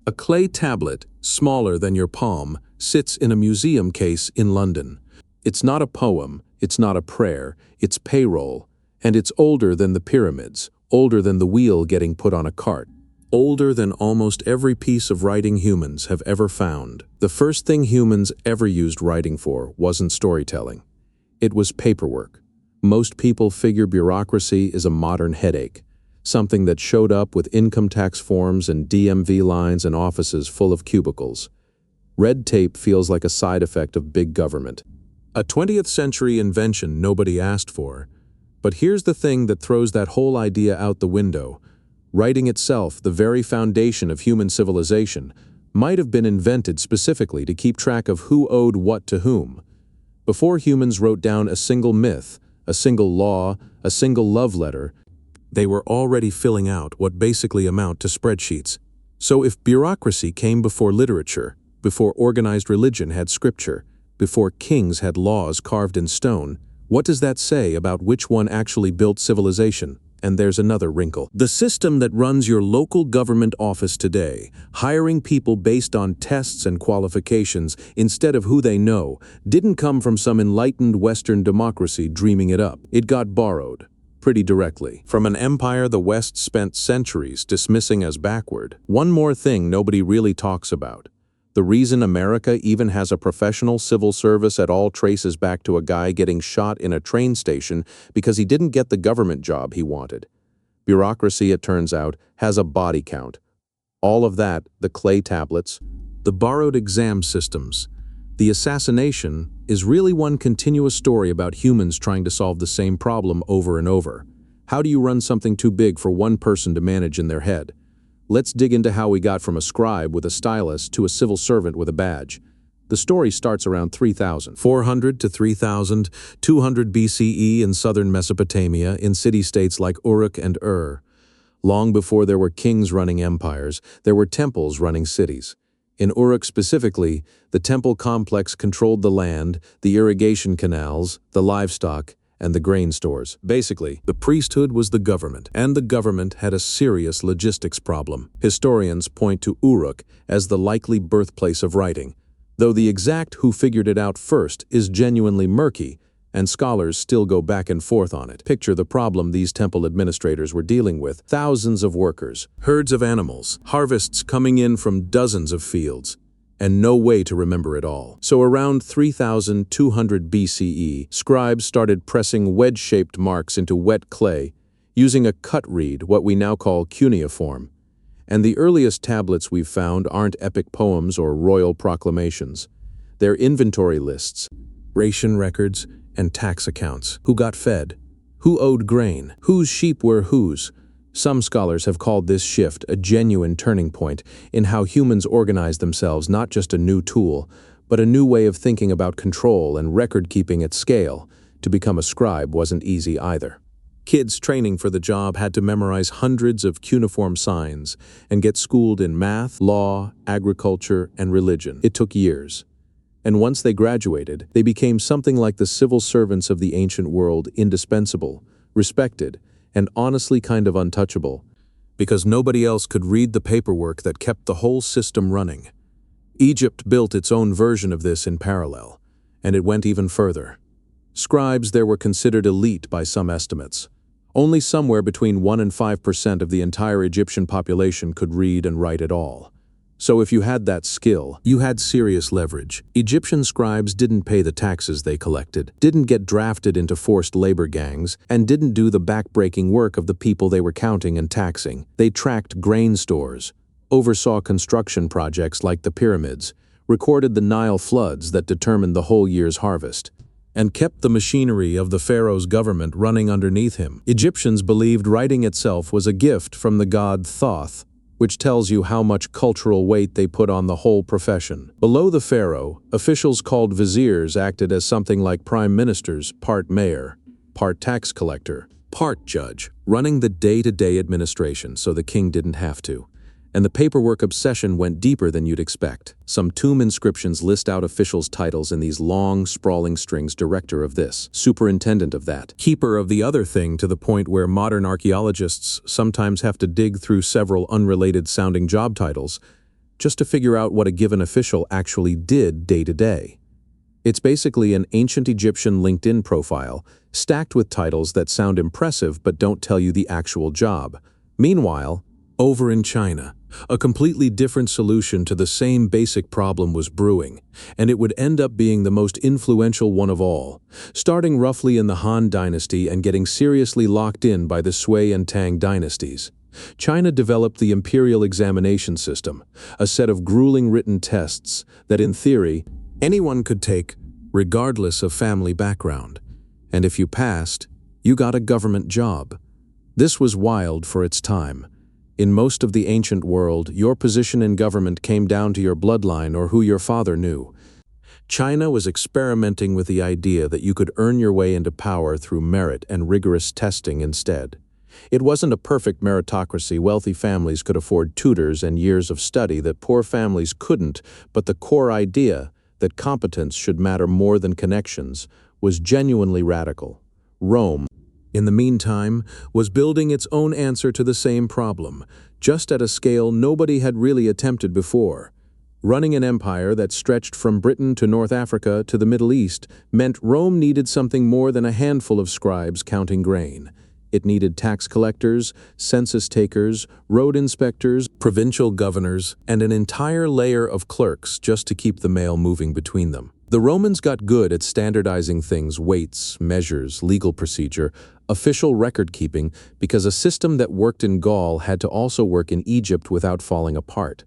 A clay tablet, smaller than your palm, sits in a museum case in London. It's not a poem, it's not a prayer, it's payroll, and it's older than the pyramids, older than the wheel getting put on a cart, older than almost every piece of writing humans have ever found. The first thing humans ever used writing for wasn't storytelling. It was paperwork. Most people figure bureaucracy is a modern headache, something that showed up with income tax forms and DMV lines and offices full of cubicles. Red tape feels like a side effect of big government. A 20th century invention nobody asked for. But here's the thing that throws that whole idea out the window. Writing itself, the very foundation of human civilization, might have been invented specifically to keep track of who owed what to whom. Before humans wrote down a single myth, a single law, a single love letter, they were already filling out what basically amount to spreadsheets. So if bureaucracy came before literature, before organized religion had scripture, before kings had laws carved in stone, what does that say about which one actually built civilization? And there's another wrinkle. The system that runs your local government office today, hiring people based on tests and qualifications instead of who they know, didn't come from some enlightened Western democracy dreaming it up. It got borrowed, pretty directly, from an empire the West spent centuries dismissing as backward. One more thing nobody really talks about. The reason America even has a professional civil service at all traces back to a guy getting shot in a train station because he didn't get the government job he wanted. Bureaucracy, it turns out, has a body count. All of that, the clay tablets, the borrowed exam systems, the assassination, is really one continuous story about humans trying to solve the same problem over and over. How do you run something too big for one person to manage in their head? Let's dig into how we got from a scribe with a stylus to a civil servant with a badge. The story starts around 3,400 to 3,200 BCE in southern Mesopotamia in city-states like Uruk and Ur. Long before there were kings running empires, there were temples running cities. In Uruk specifically, the temple complex controlled the land, the irrigation canals, the livestock, and the grain stores. Basically, the priesthood was the government, and the government had a serious logistics problem. Historians point to Uruk as the likely birthplace of writing, though the exact who figured it out first is genuinely murky, and scholars still go back and forth on it. Picture the problem these temple administrators were dealing with. Thousands of workers, herds of animals, harvests coming in from dozens of fields, and no way to remember it all. So around 3,200 BCE, scribes started pressing wedge-shaped marks into wet clay, using a cut reed, what we now call cuneiform. And the earliest tablets we've found aren't epic poems or royal proclamations. They're inventory lists, ration records, and tax accounts. Who got fed? Who owed grain? Whose sheep were whose? Some scholars have called this shift a genuine turning point in how humans organize themselves, not just a new tool, but a new way of thinking about control and record-keeping at scale. To become a scribe wasn't easy either. Kids training for the job had to memorize hundreds of cuneiform signs and get schooled in math, law, agriculture, and religion. It took years. And once they graduated, they became something like the civil servants of the ancient world, indispensable, respected, and honestly kind of untouchable, because nobody else could read the paperwork that kept the whole system running. Egypt built its own version of this in parallel, and it went even further. Scribes there were considered elite by some estimates. Only somewhere between 1% and 5% of the entire Egyptian population could read and write at all. So if you had that skill, you had serious leverage. Egyptian scribes didn't pay the taxes they collected, didn't get drafted into forced labor gangs, and didn't do the back-breaking work of the people they were counting and taxing. They tracked grain stores, oversaw construction projects like the pyramids, recorded the Nile floods that determined the whole year's harvest, and kept the machinery of the pharaoh's government running underneath him. Egyptians believed writing itself was a gift from the god Thoth, which tells you how much cultural weight they put on the whole profession. Below the pharaoh, officials called viziers acted as something like prime ministers, part mayor, part tax collector, part judge, running the day-to-day administration so the king didn't have to. And the paperwork obsession went deeper than you'd expect. Some tomb inscriptions list out officials' titles in these long, sprawling strings: director of this, superintendent of that, keeper of the other thing, to the point where modern archaeologists sometimes have to dig through several unrelated-sounding job titles. just to figure out what a given official actually did day to day. It's basically an ancient Egyptian LinkedIn profile, stacked with titles that sound impressive but don't tell you the actual job. Meanwhile, over in China, a completely different solution to the same basic problem was brewing, and it would end up being the most influential one of all, starting roughly in the Han Dynasty and getting seriously locked in by the Sui and Tang dynasties. China developed the imperial examination system, a set of grueling written tests that, in theory, anyone could take, regardless of family background. And if you passed, you got a government job. This was wild for its time. In most of the ancient world, your position in government came down to your bloodline or who your father knew. China was experimenting with the idea that you could earn your way into power through merit and rigorous testing instead. It wasn't a perfect meritocracy. Wealthy families could afford tutors and years of study that poor families couldn't, but the core idea that competence should matter more than connections was genuinely radical. Rome, in the meantime, was building its own answer to the same problem, just at a scale nobody had really attempted before. Running an empire that stretched from Britain to North Africa to the Middle East meant Rome needed something more than a handful of scribes counting grain. It needed tax collectors, census takers, road inspectors, provincial governors, and an entire layer of clerks just to keep the mail moving between them. The Romans got good at standardizing things: weights, measures, legal procedure, official record-keeping, because a system that worked in Gaul had to also work in Egypt without falling apart.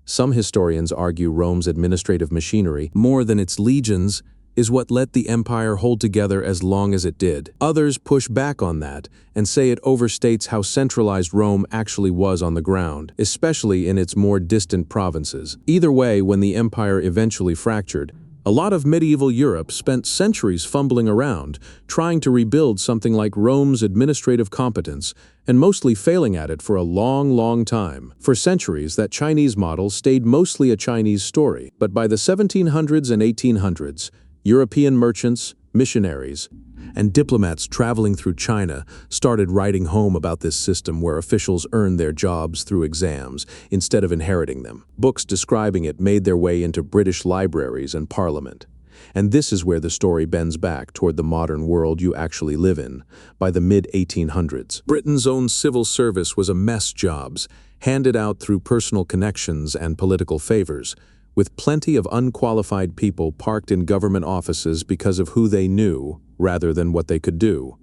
Some historians argue Rome's administrative machinery, more than its legions, is what let the empire hold together as long as it did. Others push back on that and say it overstates how centralized Rome actually was on the ground, especially in its more distant provinces. Either way, when the empire eventually fractured, a lot of medieval Europe spent centuries fumbling around, trying to rebuild something like Rome's administrative competence, and mostly failing at it for a long time. For centuries, that Chinese model stayed mostly a Chinese story, but by the 1700s and 1800s, European merchants, missionaries, and diplomats traveling through China started writing home about this system where officials earned their jobs through exams instead of inheriting them. Books describing it made their way into British libraries and Parliament. And this is where the story bends back toward the modern world you actually live in, by the mid-1800s. Britain's own civil service was a mess jobs, handed out through personal connections and political favors, with plenty of unqualified people parked in government offices because of who they knew rather than what they could do.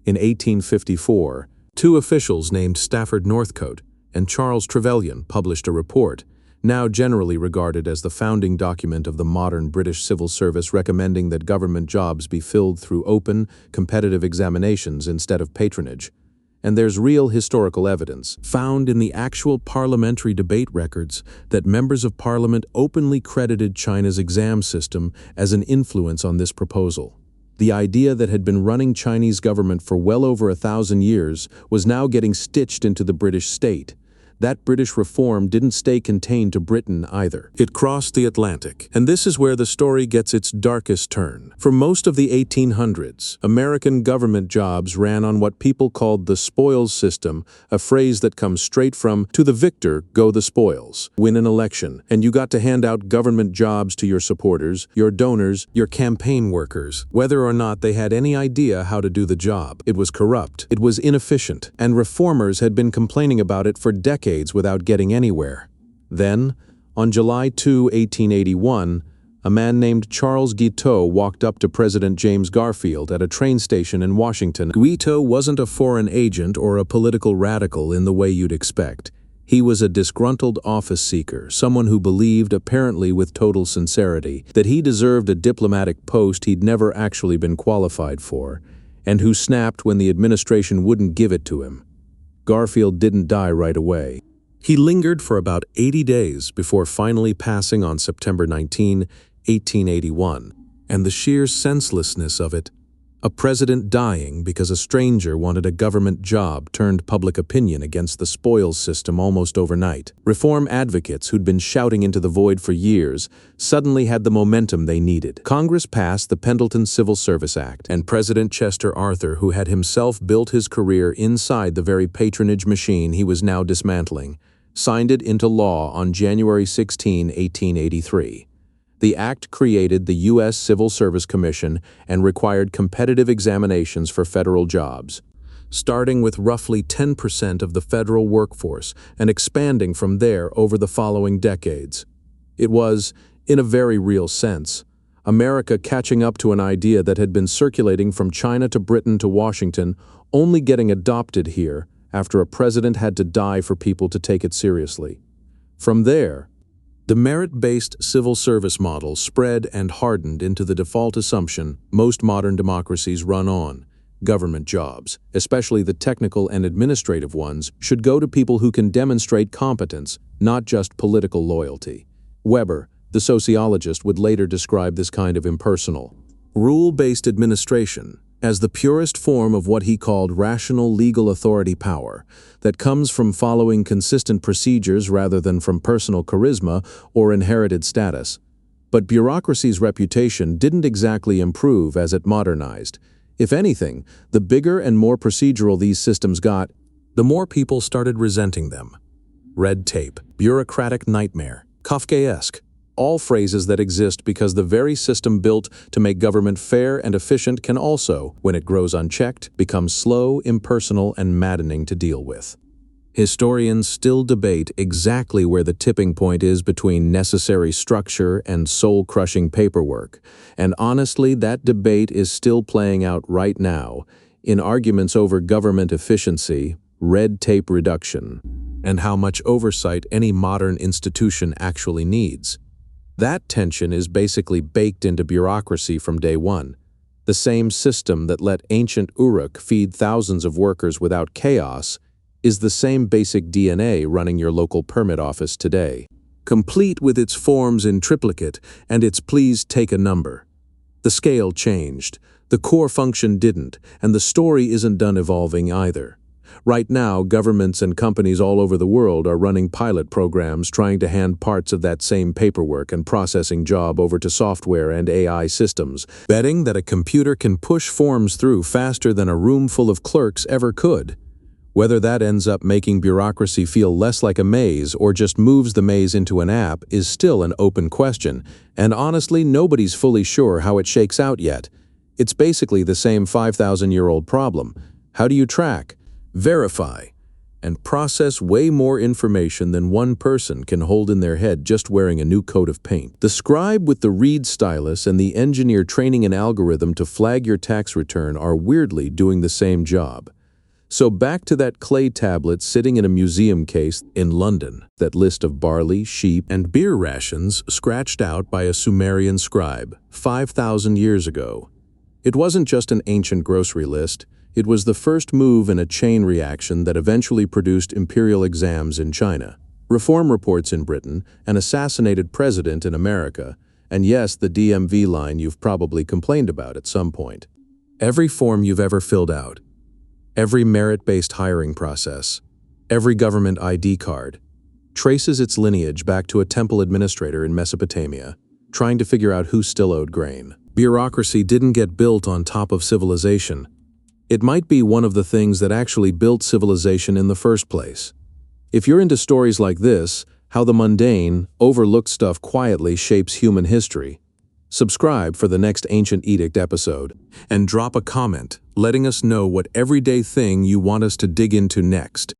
In 1854, two officials named Stafford Northcote and Charles Trevelyan published a report, now generally regarded as the founding document of the modern British civil service, recommending that government jobs be filled through open, competitive examinations instead of patronage. And there's real historical evidence, found in the actual parliamentary debate records, that members of parliament openly credited China's exam system as an influence on this proposal. The idea that had been running Chinese government for well over 1,000 years was now getting stitched into the British state. That British reform didn't stay contained to Britain either. It crossed the Atlantic, and this is where the story gets its darkest turn. For most of the 1800s, American government jobs ran on what people called the spoils system, a phrase that comes straight from "to the victor go the spoils." Win an election, and you got to hand out government jobs to your supporters, your donors, your campaign workers, whether or not they had any idea how to do the job. It was corrupt, it was inefficient, and reformers had been complaining about it for decades without getting anywhere. Then, on July 2, 1881, a man named Charles Guiteau walked up to President James Garfield at a train station in Washington. Guiteau wasn't a foreign agent or a political radical in the way you'd expect. He was a disgruntled office seeker, someone who believed, apparently with total sincerity, that he deserved a diplomatic post he'd never actually been qualified for, and who snapped when the administration wouldn't give it to him. Garfield didn't die right away. He lingered for about 80 days before finally passing on September 19, 1881, and the sheer senselessness of it, a president dying because a stranger wanted a government job, turned public opinion against the spoils system almost overnight. Reform advocates who'd been shouting into the void for years suddenly had the momentum they needed. Congress passed the Pendleton Civil Service Act, and President Chester Arthur, who had himself built his career inside the very patronage machine he was now dismantling, signed it into law on January 16, 1883. The act created the U.S. Civil Service Commission and required competitive examinations for federal jobs, starting with roughly 10% of the federal workforce and expanding from there over the following decades. It was, in a very real sense, America catching up to an idea that had been circulating from China to Britain to Washington, only getting adopted here after a president had to die for people to take it seriously. From there, the merit-based civil service model spread and hardened into the default assumption most modern democracies run on. Government jobs, especially the technical and administrative ones, should go to people who can demonstrate competence, not just political loyalty. Weber, the sociologist, would later describe this kind of impersonal, rule-based administration as the purest form of what he called rational legal authority power that comes from following consistent procedures rather than from personal charisma or inherited status. But bureaucracy's reputation didn't exactly improve as it modernized. If anything, the bigger and more procedural these systems got, the more people started resenting them. Red tape, bureaucratic nightmare, Kafkaesque, all phrases that exist because the very system built to make government fair and efficient can also, when it grows unchecked, become slow, impersonal, and maddening to deal with. Historians still debate exactly where the tipping point is between necessary structure and soul-crushing paperwork, and honestly, that debate is still playing out right now in arguments over government efficiency, red tape reduction, and how much oversight any modern institution actually needs. That tension is basically baked into bureaucracy from day one. The same system that let ancient Uruk feed thousands of workers without chaos is the same basic DNA running your local permit office today, complete with its forms in triplicate and its please take a number. The scale changed, the core function didn't, and the story isn't done evolving either. Right now, governments and companies all over the world are running pilot programs trying to hand parts of that same paperwork and processing job over to software and AI systems, betting that a computer can push forms through faster than a room full of clerks ever could. Whether that ends up making bureaucracy feel less like a maze or just moves the maze into an app is still an open question, and honestly, nobody's fully sure how it shakes out yet. It's basically the same 5,000-year-old problem. How do you track, verify, and process way more information than one person can hold in their head just wearing a new coat of paint? The scribe with the reed stylus and the engineer training an algorithm to flag your tax return are weirdly doing the same job. So back to that clay tablet sitting in a museum case in London, that list of barley, sheep, and beer rations scratched out by a Sumerian scribe 5,000 years ago. It wasn't just an ancient grocery list. It was the first move in a chain reaction that eventually produced imperial exams in China, reform reports in Britain, an assassinated president in America, and yes, the DMV line you've probably complained about at some point. Every form you've ever filled out, every merit-based hiring process, every government ID card, traces its lineage back to a temple administrator in Mesopotamia, trying to figure out who still owed grain. Bureaucracy didn't get built on top of civilization. It might be one of the things that actually built civilization in the first place. If you're into stories like this, how the mundane, overlooked stuff quietly shapes human history, subscribe for the next Ancient Edict episode, and drop a comment letting us know what everyday thing you want us to dig into next.